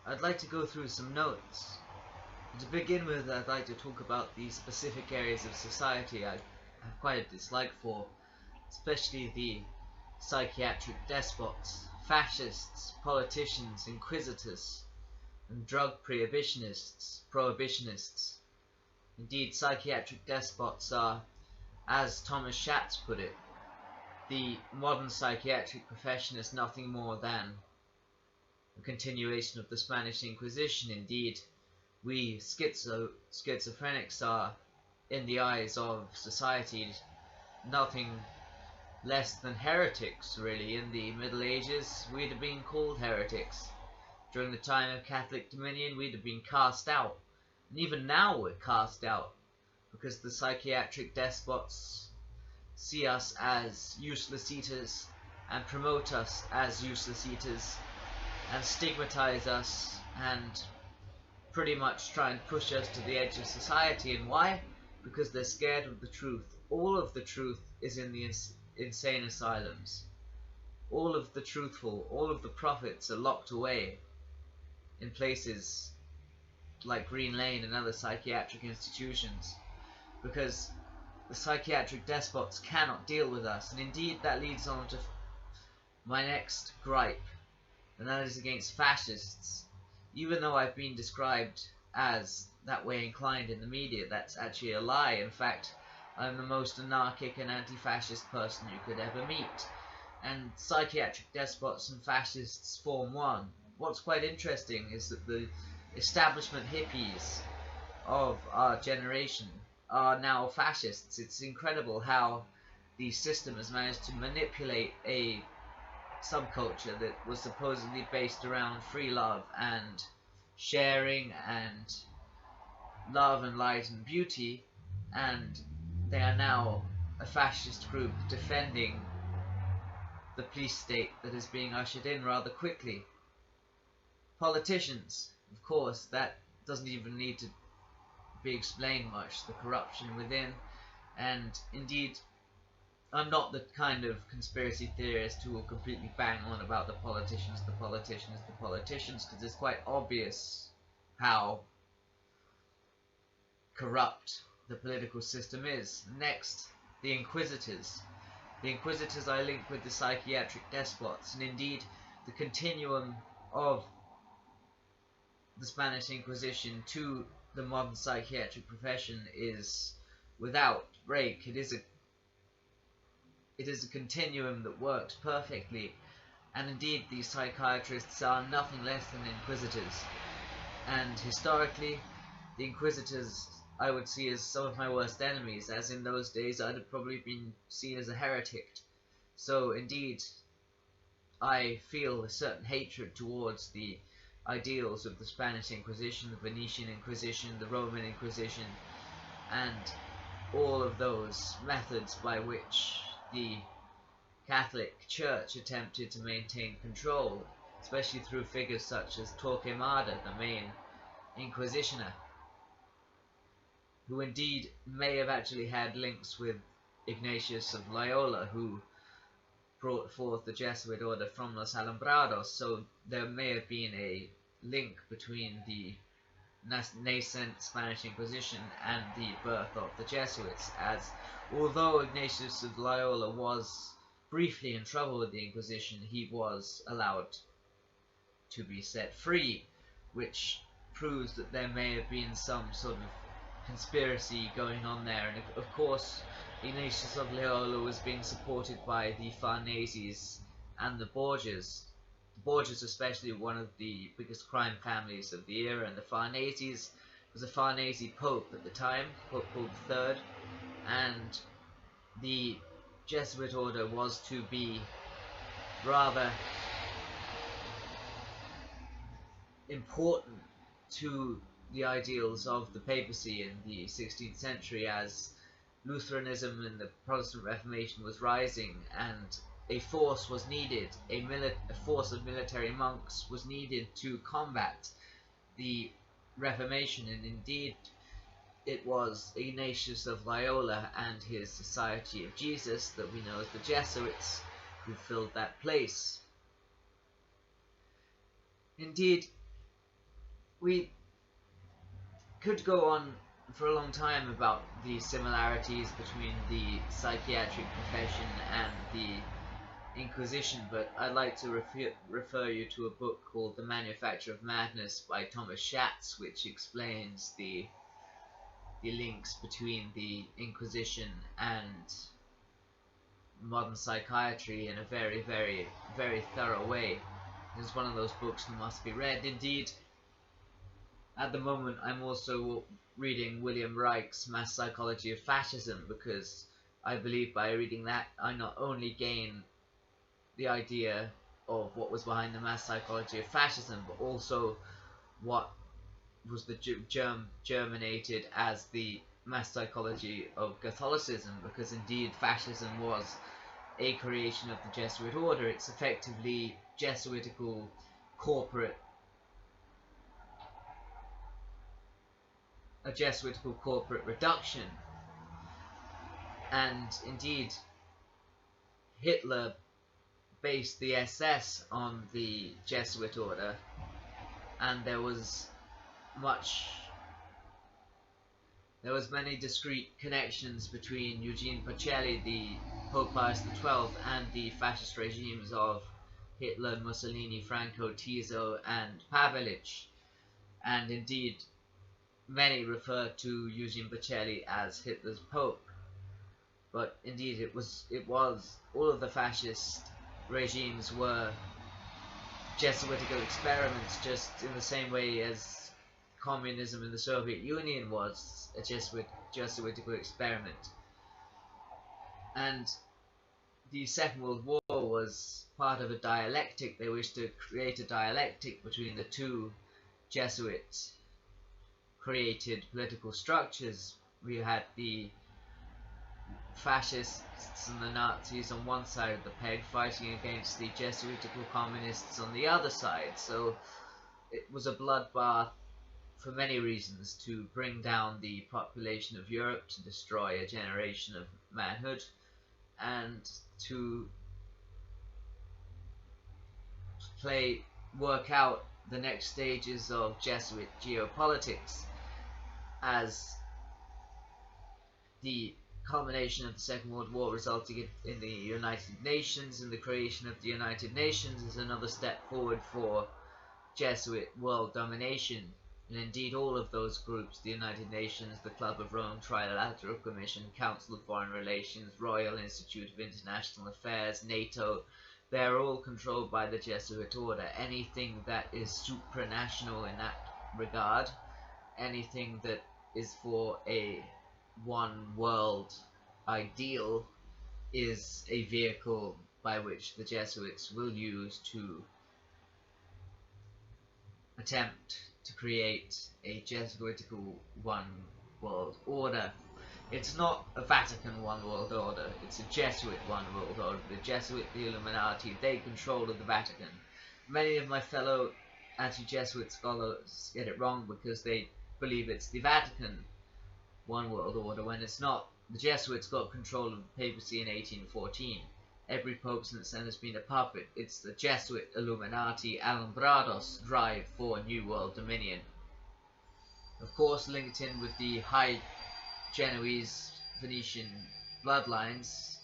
I'd like to go through some notes. To begin with, I'd like to talk about the specific areas of society I have quite a dislike for, especially the psychiatric despots, fascists, politicians, inquisitors, and drug prohibitionists. Indeed, psychiatric despots are, as Thomas Schatz put it, the modern psychiatric profession is nothing more than a continuation of the Spanish Inquisition. Indeed, we schizophrenics are, in the eyes of society, nothing less than heretics, really. In the Middle Ages, we'd have been called heretics. During the time of Catholic dominion, we'd have been cast out. And even now we're cast out, because the psychiatric despots see us as useless eaters, and promote us as useless eaters, and stigmatize us, and pretty much try and push us to the edge of society. And why? Because they're scared of the truth. All of the truth is in the insane asylums. All of the prophets are locked away in places like Green Lane and other psychiatric institutions, because the psychiatric despots cannot deal with us. And indeed, that leads on to my next gripe, and that is against fascists. Even though I've been described as that way inclined in the media, that's actually a lie. In fact, I'm the most anarchic and anti-fascist person you could ever meet. And psychiatric despots and fascists form one. What's quite interesting is that the establishment hippies of our generation are now fascists. It's incredible how the system has managed to manipulate a subculture that was supposedly based around free love and sharing and love and light and beauty, and they are now a fascist group defending the police state that is being ushered in rather quickly. Politicians, of course, that doesn't even need to be explained much, the corruption within. And indeed, I'm not the kind of conspiracy theorist who will completely bang on about the politicians, because it's quite obvious how corrupt the political system is. Next, the inquisitors. The inquisitors I link with the psychiatric despots, and indeed the continuum of the Spanish Inquisition to the modern psychiatric profession is without break. It is a continuum that works perfectly, and indeed these psychiatrists are nothing less than inquisitors. And historically, the inquisitors I would see as some of my worst enemies, as in those days I'd have probably been seen as a heretic. So indeed, I feel a certain hatred towards the ideals of the Spanish Inquisition, the Venetian Inquisition, the Roman Inquisition, and all of those methods by which the Catholic Church attempted to maintain control, especially through figures such as Torquemada, the main Inquisitioner, who indeed may have actually had links with Ignatius of Loyola, who brought forth the Jesuit order from Los Alumbrados. So there may have been a link between the nascent Spanish Inquisition and the birth of the Jesuits, as although Ignatius of Loyola was briefly in trouble with the Inquisition, he was allowed to be set free, which proves that there may have been some sort of conspiracy going on there. And of course, Ignatius of Loyola was being supported by the Farneses and the Borgias. The Borgias especially were one of the biggest crime families of the era, and the Farneses was a Farnese pope at the time, Pope Paul III, and the Jesuit order was to be rather important to the ideals of the papacy in the 16th century, as Lutheranism and the Protestant Reformation was rising, and a force was needed, a force of military monks was needed to combat the Reformation. And indeed it was Ignatius of Loyola and his Society of Jesus, that we know as the Jesuits, who filled that place. Indeed, we could go on for a long time about the similarities between the psychiatric profession and the Inquisition, but I'd like to refer you to a book called The Manufacture of Madness by Thomas Schatz, which explains the links between the Inquisition and modern psychiatry in a very, very, very thorough way. It's one of those books that must be read. Indeed, at the moment I'm also reading William Reich's Mass Psychology of Fascism, because I believe by reading that I not only gain the idea of what was behind the mass psychology of fascism, but also what was the germinated as the mass psychology of Catholicism, because indeed fascism was a creation of the Jesuit order. It's effectively Jesuitical corporate, a Jesuitical corporate reduction. And indeed Hitler based the SS on the Jesuit order, and there was many discrete connections between Eugene Pacelli, the Pope Pius XII, and the fascist regimes of Hitler, Mussolini, Franco, Tiso, and Pavelic. And indeed, many refer to Eugene Pacelli as Hitler's Pope. But indeed, it was all of the fascist regimes were Jesuitical experiments, just in the same way as communism in the Soviet Union was a Jesuitical experiment. And the Second World War was part of a dialectic. They wished to create a dialectic between the two Jesuit created political structures. We had the fascists and the Nazis on one side of the peg fighting against the Jesuitical communists on the other side. So it was a bloodbath for many reasons: to bring down the population of Europe, to destroy a generation of manhood, and to work out the next stages of Jesuit geopolitics, as the culmination of the Second World War resulting in the United Nations, and the creation of the United Nations is another step forward for Jesuit world domination. And indeed all of those groups, the United Nations, the Club of Rome, Trilateral Commission, Council of Foreign Relations, Royal Institute of International Affairs, NATO, they're all controlled by the Jesuit order. Anything that is supranational in that regard, anything that is for a one world ideal, is a vehicle by which the Jesuits will use to attempt to create a Jesuitical one world order. It's not a Vatican one world order, it's a Jesuit one world order. The Jesuit, the Illuminati, they control the Vatican. Many of my fellow anti-Jesuit scholars get it wrong because they believe it's the Vatican one world order, when it's not. The Jesuits got control of the papacy in 1814. Every pope since then has been a puppet. It's the Jesuit Illuminati Alumbrados drive for New World Dominion. Of course, linked in with the high Genoese Venetian bloodlines,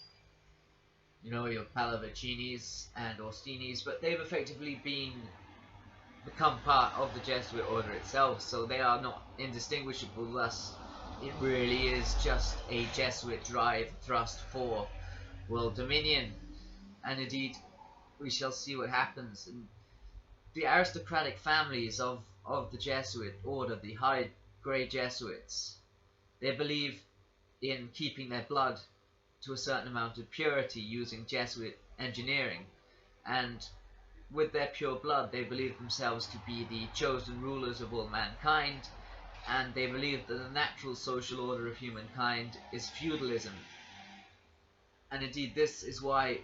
you know, your Pallavicinis and Orstinis, but they've effectively become part of the Jesuit order itself, so they are not indistinguishable. Thus, it really is just a Jesuit drive thrust for world dominion. And indeed, we shall see what happens. And the aristocratic families of the Jesuit order, the high grade Jesuits, they believe in keeping their blood to a certain amount of purity using Jesuit engineering, and with their pure blood they believe themselves to be the chosen rulers of all mankind, and they believe that the natural social order of humankind is feudalism. And indeed this is why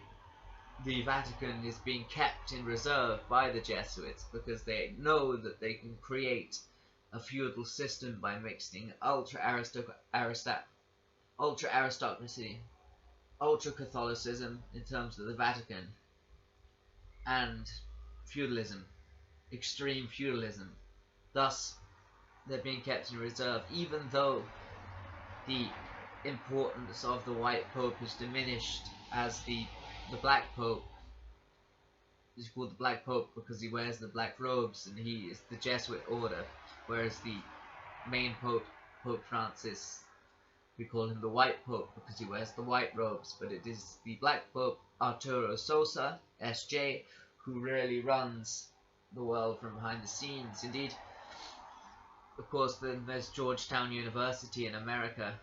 the Vatican is being kept in reserve by the Jesuits, because they know that they can create a feudal system by mixing ultra-aristocracy, ultra-Catholicism in terms of the Vatican, and feudalism, extreme feudalism. Thus, they're being kept in reserve, even though the importance of the White Pope is diminished, as the Black Pope is called the Black Pope because he wears the black robes and he is the Jesuit order, whereas the main Pope, Pope Francis, we call him the White Pope because he wears the white robes, but it is the Black Pope, Arturo Sosa, SJ, who really runs the world from behind the scenes. Indeed, of course, then there's Georgetown University in America,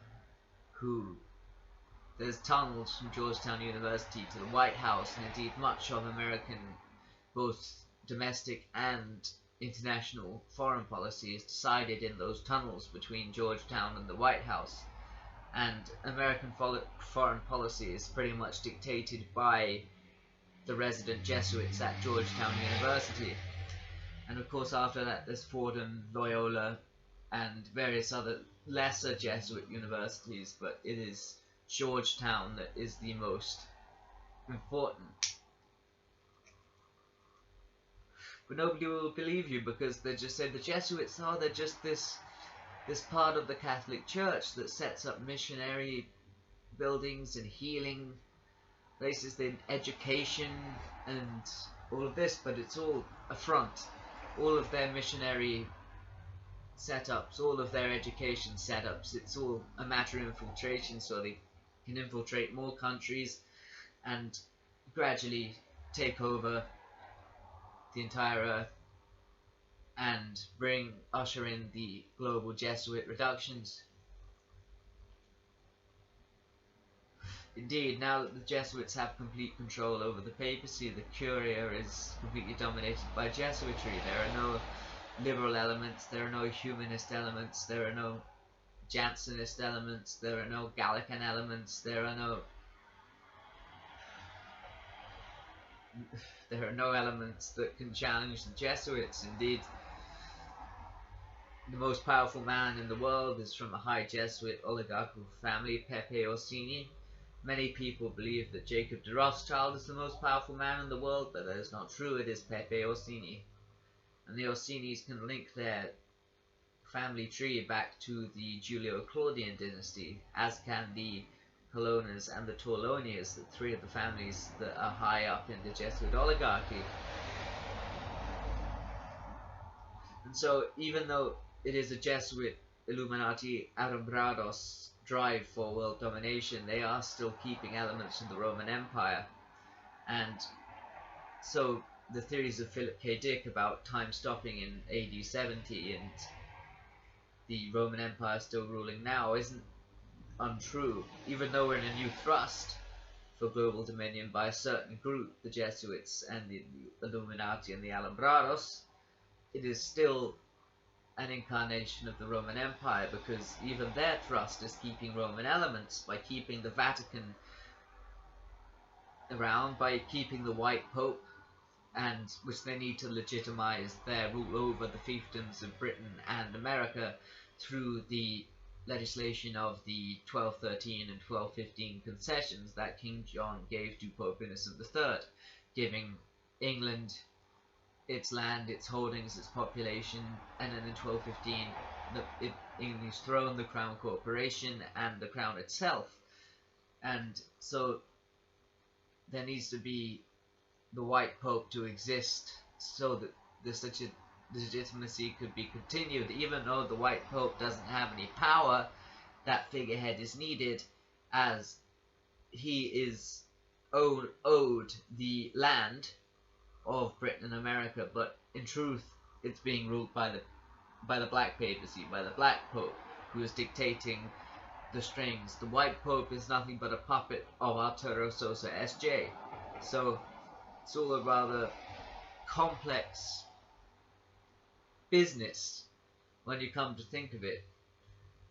there's tunnels from Georgetown University to the White House, and indeed much of American, both domestic and international foreign policy is decided in those tunnels between Georgetown and the White House. And American foreign policy is pretty much dictated by the resident Jesuits at Georgetown University. And of course after that there's Fordham, Loyola, and various other lesser Jesuit universities, but it is Georgetown that is the most important. But nobody will believe you because they just say the Jesuits they're just this part of the Catholic Church that sets up missionary buildings and healing places, in education and all of this, but it's all a front. All of their missionary setups, all of their education setups, it's all a matter of infiltration, so they can infiltrate more countries and gradually take over the entire earth and usher in the global Jesuit reductions. Indeed, now that the Jesuits have complete control over the papacy, the Curia is completely dominated by Jesuitry. There are no liberal elements, there are no humanist elements, there are no Jansenist elements, there are no Gallican elements, there are no elements that can challenge the Jesuits. Indeed, the most powerful man in the world is from a high Jesuit oligarchical family, Pepe Orsini. Many people believe that Jacob de Rothschild is the most powerful man in the world, but that is not true. It is Pepe Orsini. And the Orsinis can link their family tree back to the Julio-Claudian dynasty, as can the Colonnas and the Torlonias, the three of the families that are high up in the Jesuit oligarchy. And so, even though it is a Jesuit Illuminati Alumbrados drive for world domination, they are still keeping elements from the Roman Empire. And so the theories of Philip K. Dick about time stopping in AD 70 and the Roman Empire still ruling now isn't untrue, even though we're in a new thrust for global dominion by a certain group, the Jesuits and the Illuminati and the Alumbrados. It is still an incarnation of the Roman Empire, because even their thrust is keeping Roman elements by keeping the Vatican around, by keeping the White Pope, and which they need to legitimize their rule over the fiefdoms of Britain and America through the legislation of the 1213 and 1215 concessions that King John gave to Pope Innocent III, giving England its land, its holdings, its population, and then in 1215 the English throne, the Crown Corporation, and the Crown itself. And so there needs to be the White Pope to exist so that there's such a legitimacy could be continued. Even though the White Pope doesn't have any power, that figurehead is needed, as he is owed the land of Britain and America, but in truth it's being ruled by the Black Papacy, by the Black Pope, who is dictating the strings. The White Pope is nothing but a puppet of Arturo Sosa SJ. So it's all a rather complex business when you come to think of it.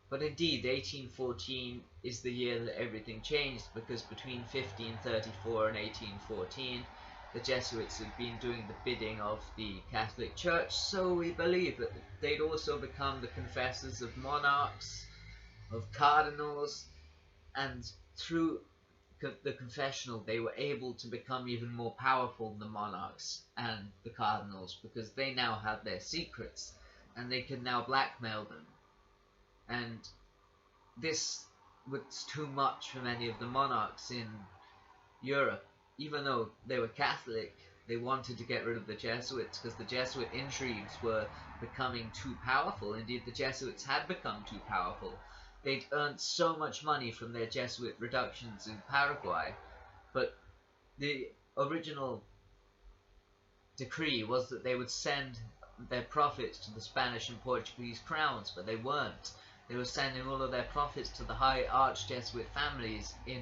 But indeed, 1814 is the year that everything changed, because between 1534 and 1814 the Jesuits had been doing the bidding of the Catholic Church, so we believe that they'd also become the confessors of monarchs, of cardinals, and through the confessional they were able to become even more powerful than the monarchs and the cardinals, because they now had their secrets. and they could now blackmail them. And this was too much for many of the monarchs in Europe. Even though they were Catholic, they wanted to get rid of the Jesuits because the Jesuit intrigues were becoming too powerful. Indeed, the Jesuits had become too powerful. They'd earned so much money from their Jesuit reductions in Paraguay, but the original decree was that they would send their profits to the Spanish and Portuguese crowns, but they weren't. They were sending all of their profits to the high arch-Jesuit families in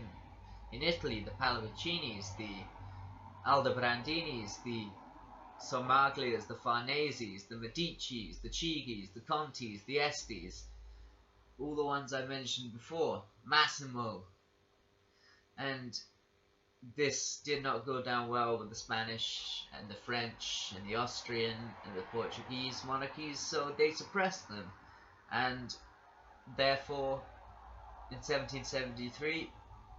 Italy, the Pallavicinis, the Aldebrandinis, the Somaglias, the Farneses, the Medicis, the Chigis, the Contis, the Estes, all the ones I mentioned before, Massimo. And this did not go down well with the Spanish and the French and the Austrian and the Portuguese monarchies, so they suppressed them. And therefore, in 1773,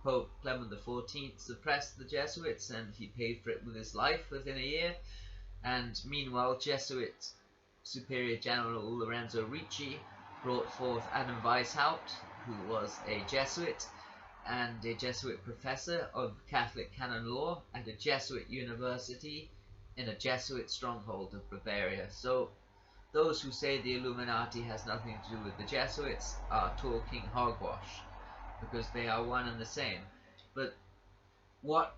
Pope Clement XIV suppressed the Jesuits, and he paid for it with his life within a year. And meanwhile, Jesuit Superior General Lorenzo Ricci brought forth Adam Weishaupt, who was a Jesuit and a Jesuit professor of Catholic canon law at a Jesuit university in a Jesuit stronghold of Bavaria. So those who say the Illuminati has nothing to do with the Jesuits are talking hogwash, because they are one and the same. But what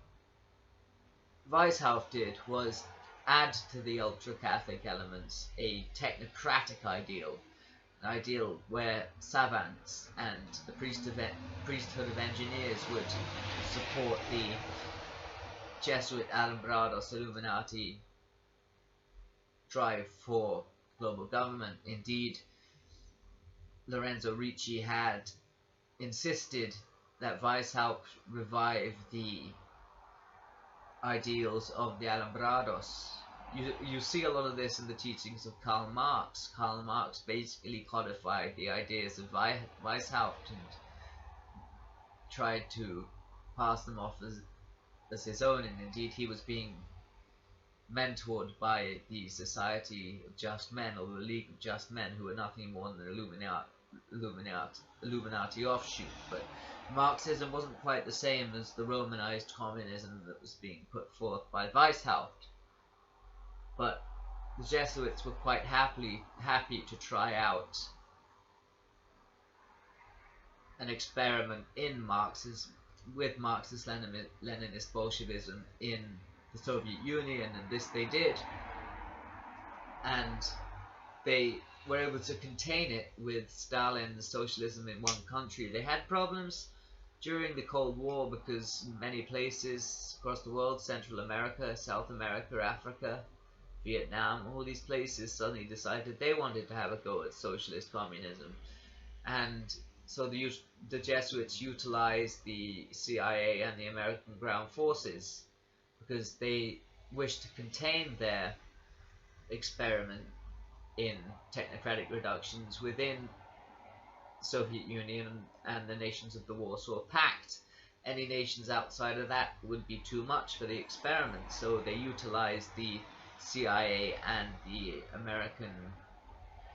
Weishaupt did was add to the ultra-Catholic elements a technocratic ideal, an ideal where savants and the priesthood of engineers would support the Jesuit Alumbrados Illuminati drive for global government. Indeed, Lorenzo Ricci had insisted that Weishaupt revive the ideals of the Alumbrados. You see a lot of this in the teachings of Karl Marx. Karl Marx basically codified the ideas of Weishaupt and tried to pass them off as his own, and indeed he was being mentored by the Society of Just Men, or the League of Just Men, who were nothing more than an Illuminati offshoot. But Marxism wasn't quite the same as the Romanized communism that was being put forth by Weishaupt. But the Jesuits were quite happy to try out an experiment in Marxism, with Marxist-Leninist Bolshevism in the Soviet Union, and this they did. And they were able to contain it with Stalin's socialism in one country. They had problems during the Cold War because many places across the world, Central America, South America, Africa, Vietnam, all these places suddenly decided they wanted to have a go at socialist communism. And so the Jesuits utilized the CIA and the American ground forces because they wished to contain their experiment in technocratic reductions within the Soviet Union and the nations of the Warsaw Pact. Any nations outside of that would be too much for the experiment, so they utilized the CIA and the American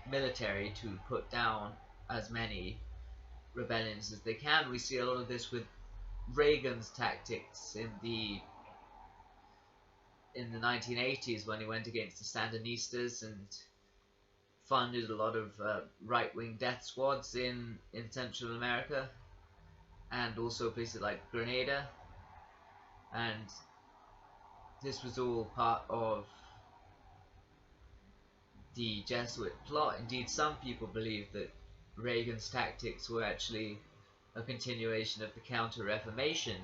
military to put down as many rebellions as they can. We see a lot of this with Reagan's tactics in the 1980s when he went against the Sandinistas and funded a lot of right-wing death squads in Central America and also places like Grenada. And this was all part of the Jesuit plot. Indeed, some people believe that Reagan's tactics were actually a continuation of the Counter-Reformation,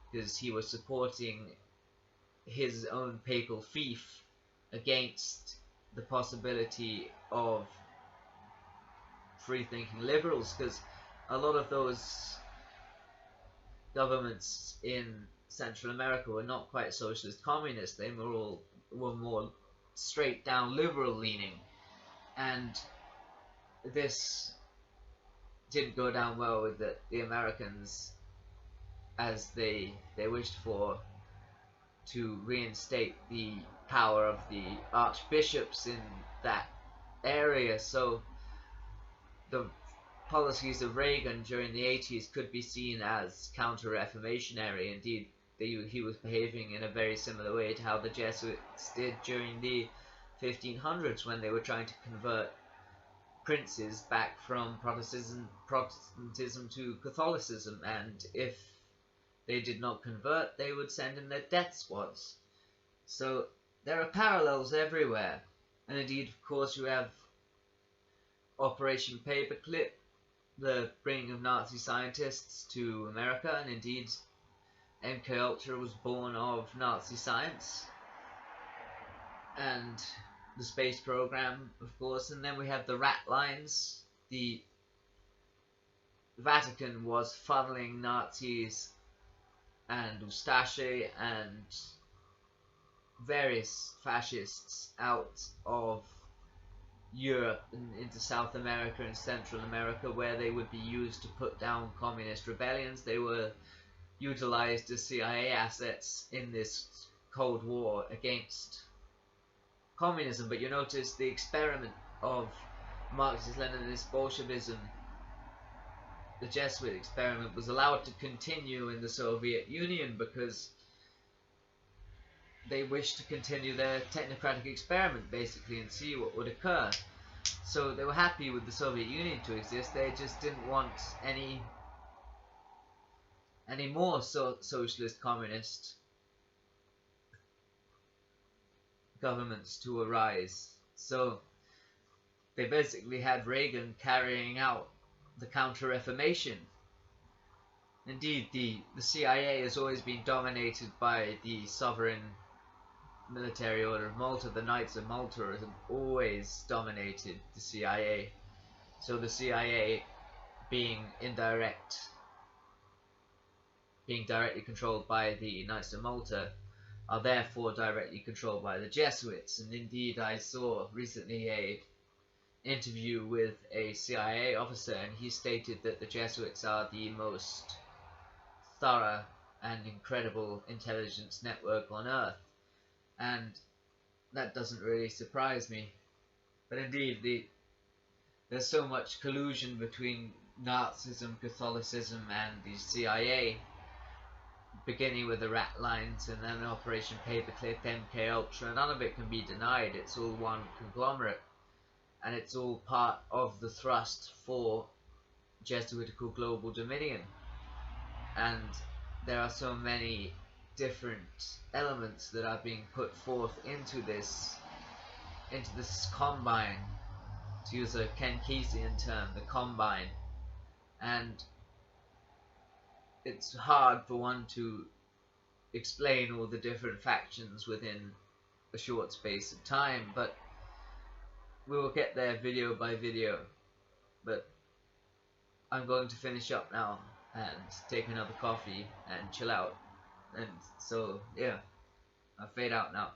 because he was supporting his own papal fief against the possibility of free-thinking liberals, because a lot of those governments in Central America were not quite socialist communist. They were more straight down liberal leaning, and this didn't go down well with the Americans, as they wished for to reinstate the power of the archbishops in that area. So the policies of Reagan during the 80s could be seen as counter-reformationary. Indeed, he was behaving in a very similar way to how the Jesuits did during the 1500s when they were trying to convert princes back from Protestantism to Catholicism, and if they did not convert, they would send in their death squads. So there are parallels everywhere. And indeed, of course, you have Operation Paperclip, the bringing of Nazi scientists to America, and indeed MK Ultra was born of Nazi science, and the space program, of course. And then we have the rat lines. The Vatican was funneling Nazis and Ustache and various fascists out of Europe and into South America and Central America, where they would be used to put down communist rebellions. They were utilized as CIA assets in this Cold War against communism. But you notice the experiment of Marxist-Leninist Bolshevism, the Jesuit experiment, was allowed to continue in the Soviet Union because they wished to continue their technocratic experiment, basically, and see what would occur. So they were happy with the Soviet Union to exist. They just didn't want any more socialist communist governments to arise. So they basically had Reagan carrying out the Counter-Reformation. Indeed, the CIA has always been dominated by the sovereign military order of Malta. The Knights of Malta have always dominated the CIA. So the CIA being directly controlled by the Knights of Malta are therefore directly controlled by the Jesuits. And indeed, I saw recently a interview with a CIA officer, and he stated that the Jesuits are the most thorough and incredible intelligence network on earth. And that doesn't really surprise me. But indeed, there's so much collusion between Nazism, Catholicism, and the CIA, beginning with the rat lines and then Operation Paperclip, MK Ultra. None of it can be denied. It's all one conglomerate, and it's all part of the thrust for Jesuitical global dominion. And there are so many different elements that are being put forth into this combine, to use a Ken Kesey's term, the combine. And it's hard for one to explain all the different factions within a short space of time, but we will get there video by video. But I'm going to finish up now and take another coffee and chill out. And so, yeah, I'll fade out now.